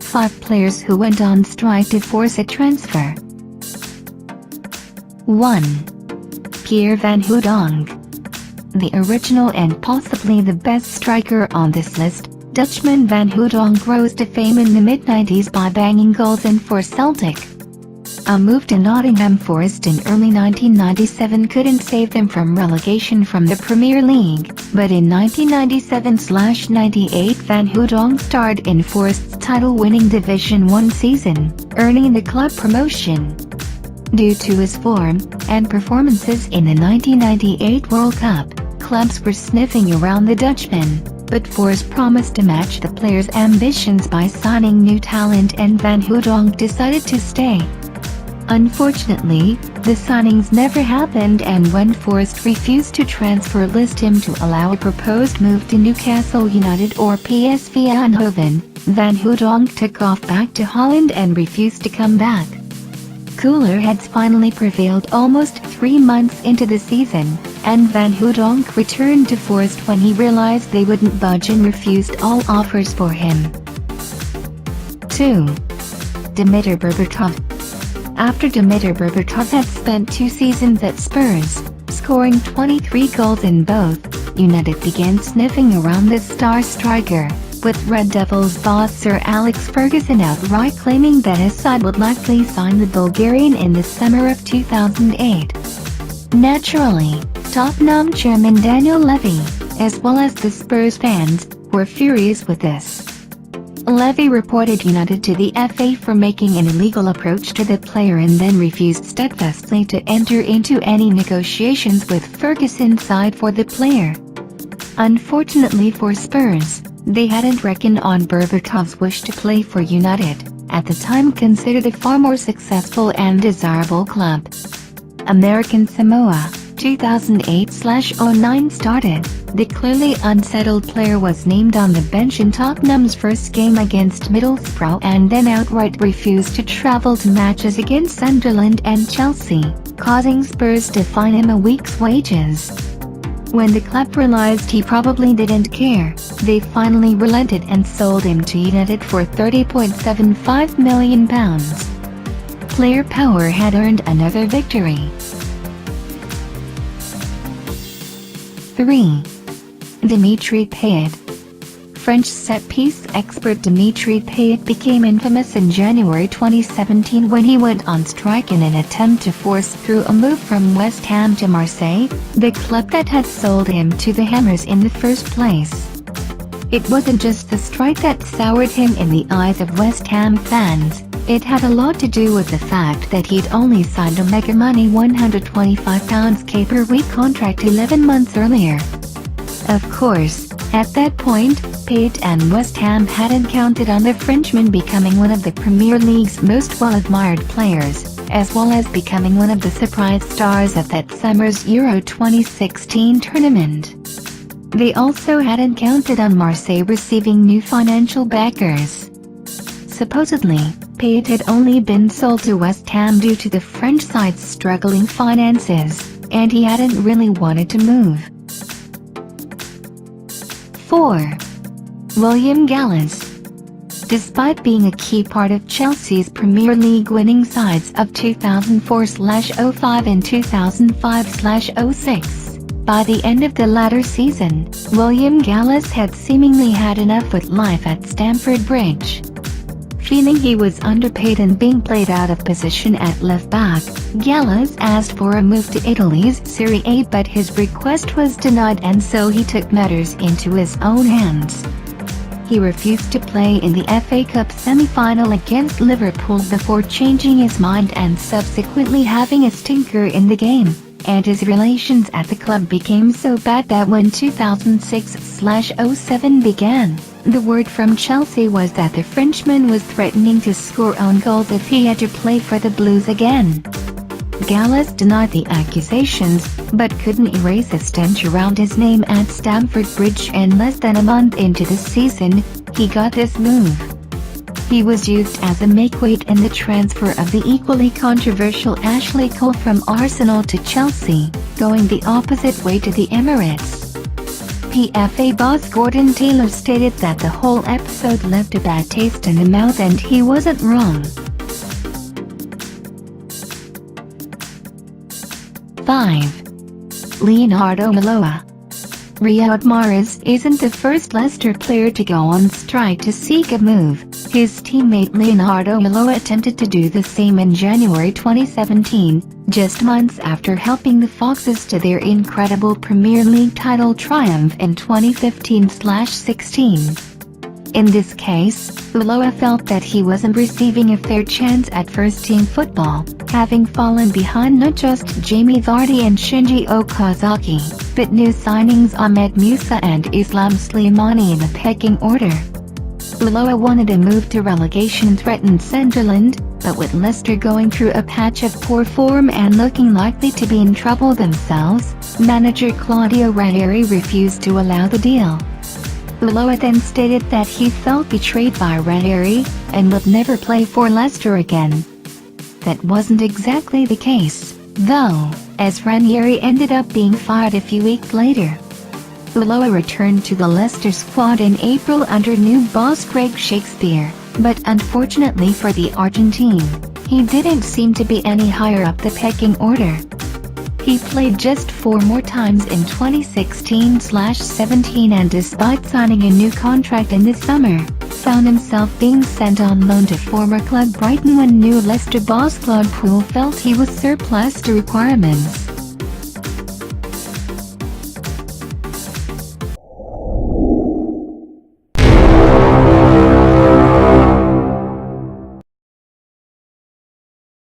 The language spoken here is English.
5 players who went on strike to force a transfer. 1. Gear Van Hooijdonk. The original and possibly the best striker on this list, Dutchman Van Hooijdonk rose to fame in the mid-90s by banging goals in for Celtic. A move to Nottingham Forest in early 1997 couldn't save them from relegation from the Premier League, but in 1997-98 Van Hooijdonk starred in Forest's title-winning Division 1 season, earning the club promotion. Due to his form and performances in the 1998 World Cup, clubs were sniffing around the Dutchman, but Forest promised to match the player's ambitions by signing new talent, and Van Hooijdonk decided to stay. Unfortunately, the signings never happened, and when Forest refused to transfer list him to allow a proposed move to Newcastle United or PSV Eindhoven, Van Hooijdonk took off back to Holland and refused to come back. Cooler heads finally prevailed almost 3 months into the season, and Van Hooijdonk returned to Forest when he realized they wouldn't budge and refused all offers for him. 2. Demitar Berbatov. After Demitar Berbatov had spent 2 seasons at Spurs, scoring 23 goals in both, United began sniffing around the star striker, with Red Devils boss Sir Alex Ferguson outright claiming that his side would likely sign the Bulgarian in the summer of 2008. Naturally, Tottenham chairman Daniel Levy, as well as the Spurs fans, were furious with this. Levy reported United to the FA for making an illegal approach to the player and then refused steadfastly to enter into any negotiations with Ferguson's side for the player. Unfortunately for Spurs, they hadn't reckoned on Berbatov's wish to play for United, at the time considered a far more successful and desirable club. American Samoa, 2008-09 started. The clearly unsettled player was named on the bench in Tottenham's first game against Middlesbrough and then outright refused to travel to matches against Sunderland and Chelsea, causing Spurs to fine him a week's wages. When the club realized he probably didn't care, they finally relented and sold him to United for £30.75 million. Player power had earned another victory. 3. Dimitri Payet. French set-piece expert Dimitri Payet became infamous in January 2017 when he went on strike in an attempt to force through a move from West Ham to Marseille, the club that had sold him to the Hammers in the first place. It wasn't just the strike that soured him in the eyes of West Ham fans, it had a lot to do with the fact that he'd only signed a mega-money £125k per week contract 11 months earlier. Of course, at that point, Payet and West Ham hadn't counted on the Frenchman becoming one of the Premier League's most well-admired players, as well as becoming one of the surprise stars of that summer's Euro 2016 tournament. They also hadn't counted on Marseille receiving new financial backers. Supposedly, Payet had only been sold to West Ham due to the French side's struggling finances, and he hadn't really wanted to move. 4. William Gallas. Despite being a key part of Chelsea's Premier League winning sides of 2004-05 and 2005-06, by the end of the latter season, William Gallas had seemingly had enough with life at Stamford Bridge. Feeling he was underpaid and being played out of position at left back, Gallas asked for a move to Italy's Serie A, but his request was denied, and so he took matters into his own hands. He refused to play in the FA Cup semi-final against Liverpool before changing his mind and subsequently having a stinker in the game, and his relations at the club became so bad that when 2006-07 began, the word from Chelsea was that the Frenchman was threatening to score own goals if he had to play for the Blues again. Gallas denied the accusations, but couldn't erase the stench around his name at Stamford Bridge, and less than a month into the season, he got this move. He was used as a makeweight in the transfer of the equally controversial Ashley Cole from Arsenal to Chelsea, going the opposite way to the Emirates. PFA boss Gordon Taylor stated that the whole episode left a bad taste in the mouth, and he wasn't wrong. 5. Leonardo Mello. Riyad Mahrez isn't the first Leicester player to go on strike to seek a move. His teammate Leonardo Mello attempted to do the same in January 2017, just months after helping the Foxes to their incredible Premier League title triumph in 2015-16. In this case, Mello felt that he wasn't receiving a fair chance at first-team football, having fallen behind not just Jamie Vardy and Shinji Okazaki, but new signings Ahmed Musa and Islam Slimani in the pecking order. Mello wanted a move to relegation-threatened Sunderland, but with Leicester going through a patch of poor form and looking likely to be in trouble themselves, manager Claudio Ranieri refused to allow the deal. Mello then stated that he felt betrayed by Ranieri, and would never play for Leicester again. That wasn't exactly the case, though, as Ranieri ended up being fired a few weeks later. Mello returned to the Leicester squad in April under new boss Craig Shakespeare, but unfortunately for the Argentine, he didn't seem to be any higher up the pecking order. He played just 4 more times in 2016-17, and despite signing a new contract in the summer, found himself being sent on loan to former club Brighton when new Leicester boss Claude Puel felt he was surplus to requirements.